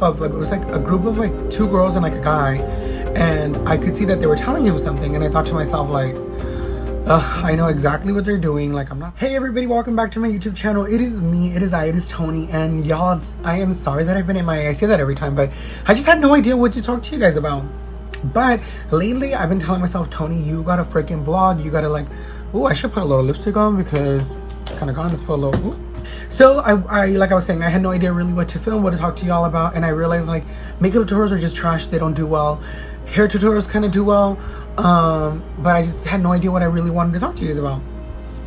of like, it was like a group of like two girls and like a guy, and I could see that they were telling him something, and I thought to myself like, I know exactly what they're doing. Like, I'm not. Hey everybody, welcome back to my YouTube channel. It is me, it is Tonii, and y'all, I am sorry that I've been MIA. I say that every time, but I just had no idea what to talk to you guys about. But lately I've been telling myself, Tonii, you gotta freaking vlog. You gotta like, oh, I should put a little lipstick on because it's kind of gone. Let's put a little, ooh. So I like I was saying, I had no idea really what to film, what to talk to y'all about, and I realized like makeup tutorials are just trash. They don't do well. Hair tutorials kind of do well, but I just had no idea what I really wanted to talk to you guys about.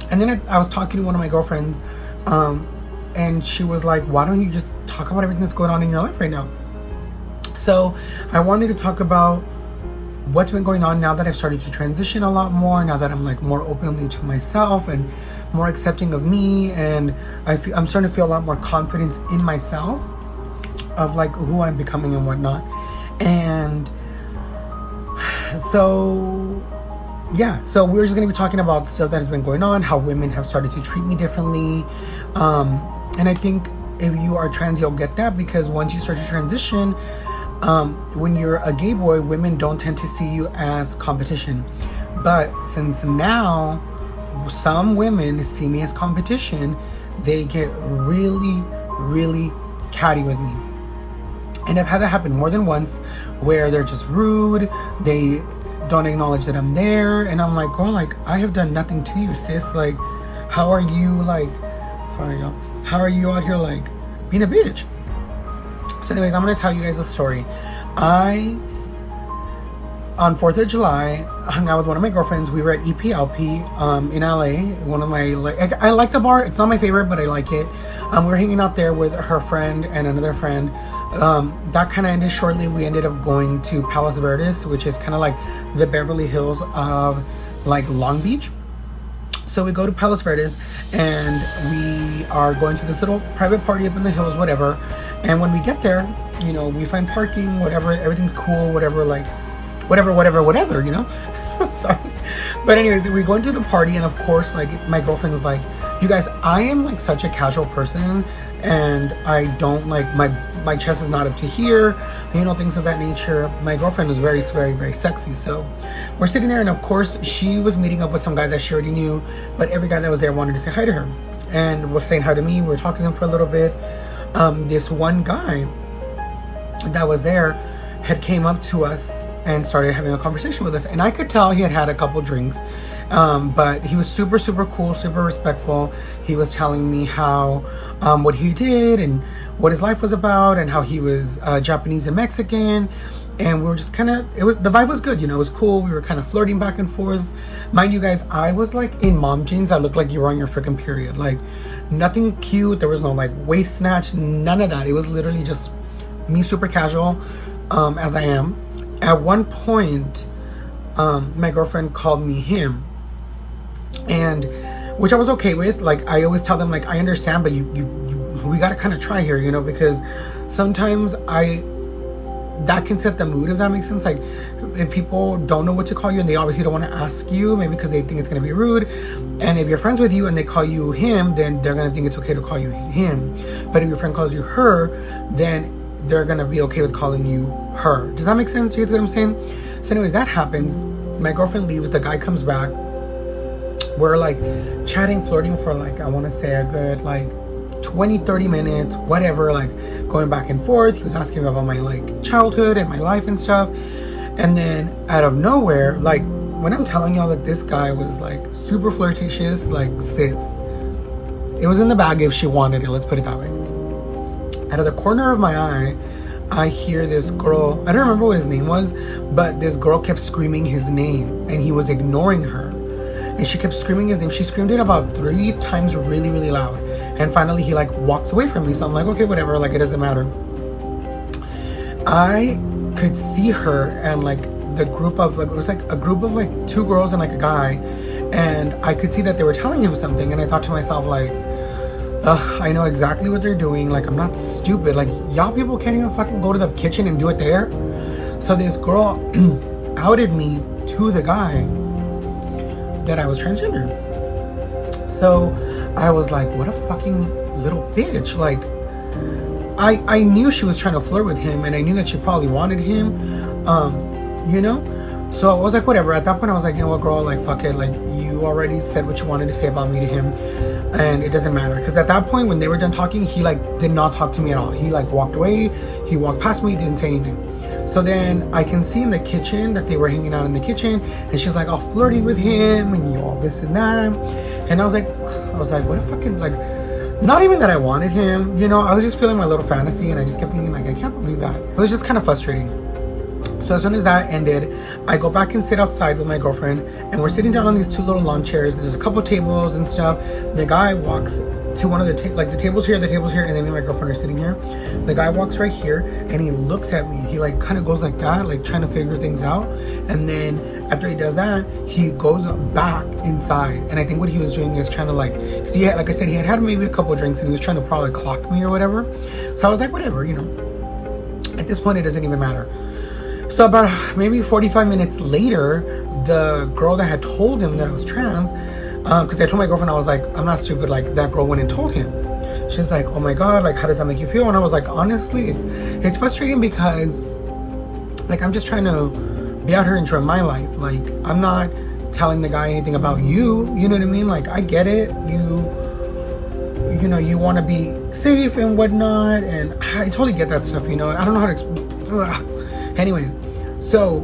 And then I was talking to one of my girlfriends, and she was like, why don't you just talk about everything that's going on in your life right now? So I wanted to talk about what's been going on now that I've started to transition a lot more, now that I'm like more openly to myself and more accepting of me, and I'm starting to feel a lot more confidence in myself of like who I'm becoming and whatnot. And so yeah, so we're just going to be talking about the stuff that has been going on, how women have started to treat me differently, and I think if you are trans, you'll get that, because once you start to transition, when you're a gay boy, women don't tend to see you as competition. But since now some women see me as competition, they get really catty with me. And I've had that happen more than once, where they're just rude, they don't acknowledge that I'm there, and I'm like, girl, like, I have done nothing to you, sis. Like, how are you, like, sorry y'all, how are you out here like being a bitch? So anyways, I'm gonna tell you guys a story. On 4th of July, hung out with one of my girlfriends. We were at EPLP in LA. One of my, like, I like the bar. It's not my favorite, but I like it. We were hanging out there with her friend and another friend. That kind of ended shortly. We ended up going to Palos Verdes, which is kind of like the Beverly Hills of like Long Beach. So we go to Palos Verdes, and we are going to this little private party up in the hills, whatever. And when we get there, you know, we find parking, whatever, everything's cool, whatever, like, whatever, you know? Sorry. But anyways, we go into the party, and of course, like, my girlfriend's like, you guys, I am like such a casual person, and I don't like, my chest is not up to here, you know, things of that nature. My girlfriend was very sexy. So we're sitting there, and of course she was meeting up with some guy that she already knew, but every guy that was there wanted to say hi to her and was saying hi to me. We were talking to them for a little bit. This one guy that was there had came up to us and started having a conversation with us, and I could tell he had had a couple drinks, but he was super cool, super respectful. He was telling me how what he did and what his life was about, and how he was Japanese and Mexican, and we were just kind of, the vibe was good, you know, it was cool. We were kind of flirting back and forth. Mind you guys, I was like in mom jeans. I looked like you were on your freaking period. Like, nothing cute. There was no like waist snatch, none of that. It was literally just me, super casual, as I am. At one point, my girlfriend called me him, and which I was okay with. Like, I always tell them, like, I understand, but we gotta kind of try here, you know, because sometimes that can set the mood, if that makes sense. Like, if people don't know what to call you, and they obviously don't want to ask you, maybe because they think it's gonna be rude, and if you're friends with you and they call you him, then they're gonna think it's okay to call you him. But if your friend calls you her, then they're gonna be okay with calling you her. Does that make sense? You guys get what I'm saying? So anyways, that happens. My girlfriend leaves, the guy comes back. We're like chatting, flirting for like, I wanna say a good like 20-30 minutes, whatever, like going back and forth. He was asking me about my like childhood and my life and stuff. And then out of nowhere, like, when I'm telling y'all that this guy was like super flirtatious, like, sis, it was in the bag if she wanted it, let's put it that way. Out of the corner of my eye, I hear this girl, I don't remember what his name was, but this girl kept screaming his name, and he was ignoring her. And she kept screaming his name. She screamed it about 3 times really loud. And finally he like walks away from me. So I'm like, okay, whatever, like, it doesn't matter. I could see her and like the group of, like, it was like a group of like 2 girls and like a guy. And I could see that they were telling him something. And I thought to myself, like, I know exactly what they're doing. Like, I'm not stupid. Like, y'all people can't even fucking go to the kitchen and do it there. So this girl outed me to the guy that I was transgender. So I was like, what a fucking little bitch. Like, I knew she was trying to flirt with him, and I knew that she probably wanted him, you know. So I was like, whatever. At that point, I was like, you know what, girl, like, fuck it. Like, you already said what you wanted to say about me to him, and it doesn't matter. Because at that point, when they were done talking, he like did not talk to me at all. He like walked away. He walked past me, didn't say anything. So then I can see in the kitchen that they were hanging out in the kitchen, and she's like all flirting with him and you all this and that. And I was like, what a fucking, like, not even that I wanted him, you know. I was just feeling my little fantasy, and I just kept thinking, like, I can't believe that. It was just kind of frustrating. So as soon as that ended, I go back and sit outside with my girlfriend, and we're sitting down on these two little lawn chairs. There's a couple tables and stuff. The guy walks to one of the the tables here, and then me and my girlfriend are sitting here. The guy walks right here, and he looks at me. He like kind of goes like that, like trying to figure things out. And then after he does that, he goes back inside. And I think what he was doing is trying to like, cause he had, like I said, he had maybe a couple of drinks, and he was trying to probably clock me or whatever. So I was like, whatever, you know. At this point, it doesn't even matter. So about maybe 45 minutes later, the girl that had told him that I was trans, because I told my girlfriend, I was like, I'm not stupid, like, that girl went and told him. She's like, oh my god, like, how does that make you feel? And I was like, honestly, it's frustrating because, like, I'm just trying to be out here enjoying my life. Like, I'm not telling the guy anything about you, you know what I mean? Like, I get it, you know, you want to be safe and whatnot, and I totally get that stuff, you know. I don't know how to explain. Anyways, so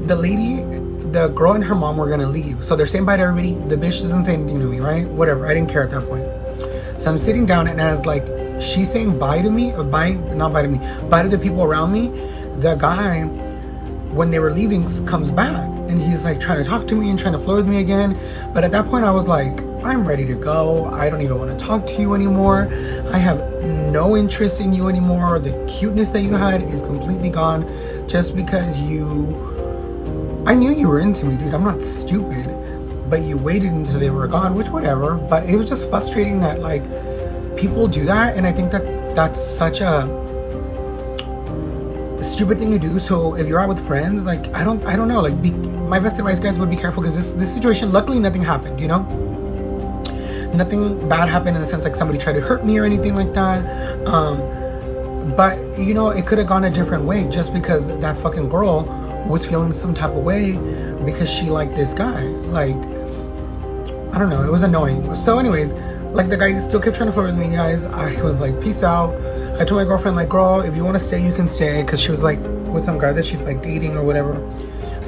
the girl and her mom were gonna leave. So they're saying bye to everybody. The bitch doesn't say anything to me, right? Whatever. I didn't care at that point. So I'm sitting down, and as like she's saying bye to me, or bye to the people around me, the guy, when they were leaving, comes back, and he's like trying to talk to me and trying to flirt with me again. But at that point, I was like, I'm ready to go. I don't even want to talk to you anymore. I have no interest in you anymore. The cuteness that you had is completely gone just because I knew you were into me, dude. I'm not stupid. But you waited until they were gone, which whatever. But it was just frustrating that like people do that, and I think that that's such a stupid thing to do. So if you're out with friends, like I don't know, like my best advice, guys, would be careful, because this situation, luckily nothing happened, you know. Nothing bad happened in the sense like somebody tried to hurt me or anything like that. But you know, it could have gone a different way just because that fucking girl was feeling some type of way because she liked this guy. Like, I don't know, it was annoying. So anyways, like the guy still kept trying to flirt with me, guys. I was like, peace out. I told my girlfriend, like, girl, if you want to stay, you can stay, because she was like with some guy that she's like dating or whatever.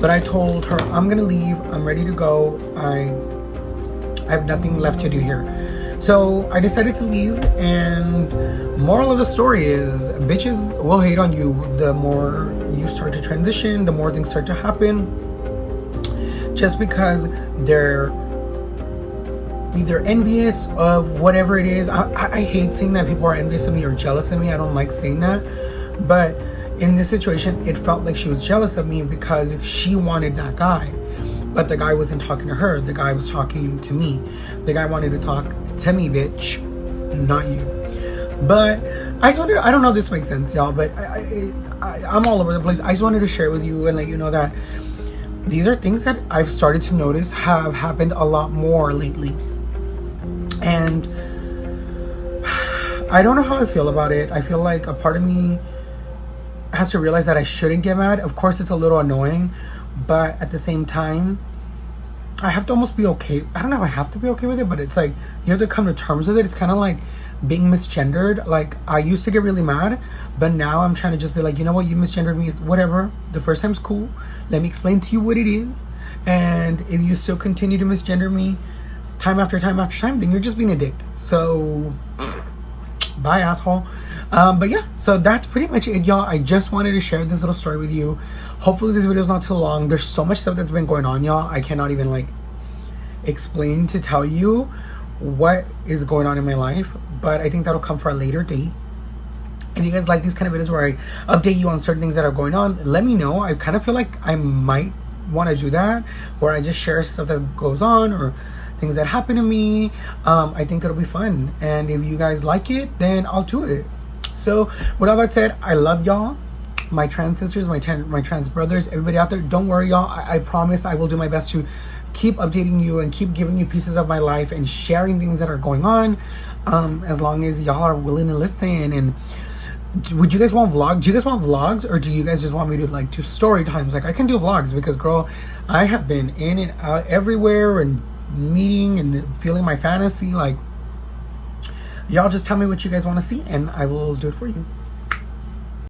But I told her, I'm gonna leave, I'm ready to go, I have nothing left to do here. So I decided to leave, and moral of the story is bitches will hate on you. The more you start to transition, the more things start to happen, just because they're either envious of whatever it is. I hate saying that people are envious of me or jealous of me. I don't like saying that. But in this situation, it felt like she was jealous of me because she wanted that guy. But the guy wasn't talking to her. The guy was talking to me. The guy wanted to talk to me, bitch, not you. But I just wanted, I don't know if this makes sense, y'all, but I'm all over the place. I just wanted to share with you and let you know that these are things that I've started to notice have happened a lot more lately. And I don't know how I feel about it. I feel like a part of me has to realize that I shouldn't get mad. Of course, it's a little annoying, but at the same time, I have to almost be okay. I don't know if I have to be okay with it, but it's like you have to come to terms with it. It's kind of like being misgendered. Like, I used to get really mad, but now I'm trying to just be like, you know what, you misgendered me, whatever. The first time's cool. Let me explain to you what it is. And if you still continue to misgender me time after time after time, then you're just being a dick. So bye, asshole. But yeah, so that's pretty much it, y'all. I just wanted to share this little story with you. Hopefully this video is not too long. There's so much stuff that's been going on, y'all. I cannot even like explain to tell you what is going on in my life, but I think that'll come for a later date. And you guys like these kind of videos where I update you on certain things that are going on, let me know. I kind of feel like I might want to do that, where I just share stuff that goes on or things that happen to me. I think it'll be fun, and if you guys like it, then I'll do it. So with all that said, I love y'all, my trans sisters, my trans brothers, everybody out there. Don't worry, y'all. I promise I will do my best to keep updating you and keep giving you pieces of my life and sharing things that are going on, as long as y'all are willing to listen. And would you guys want vlogs? Do you guys want vlogs, or do you guys just want me to like do story times? Like I can do vlogs because, girl, I have been in and out everywhere and meeting and feeling my fantasy. Like, y'all just tell me what you guys want to see, and I will do it for you.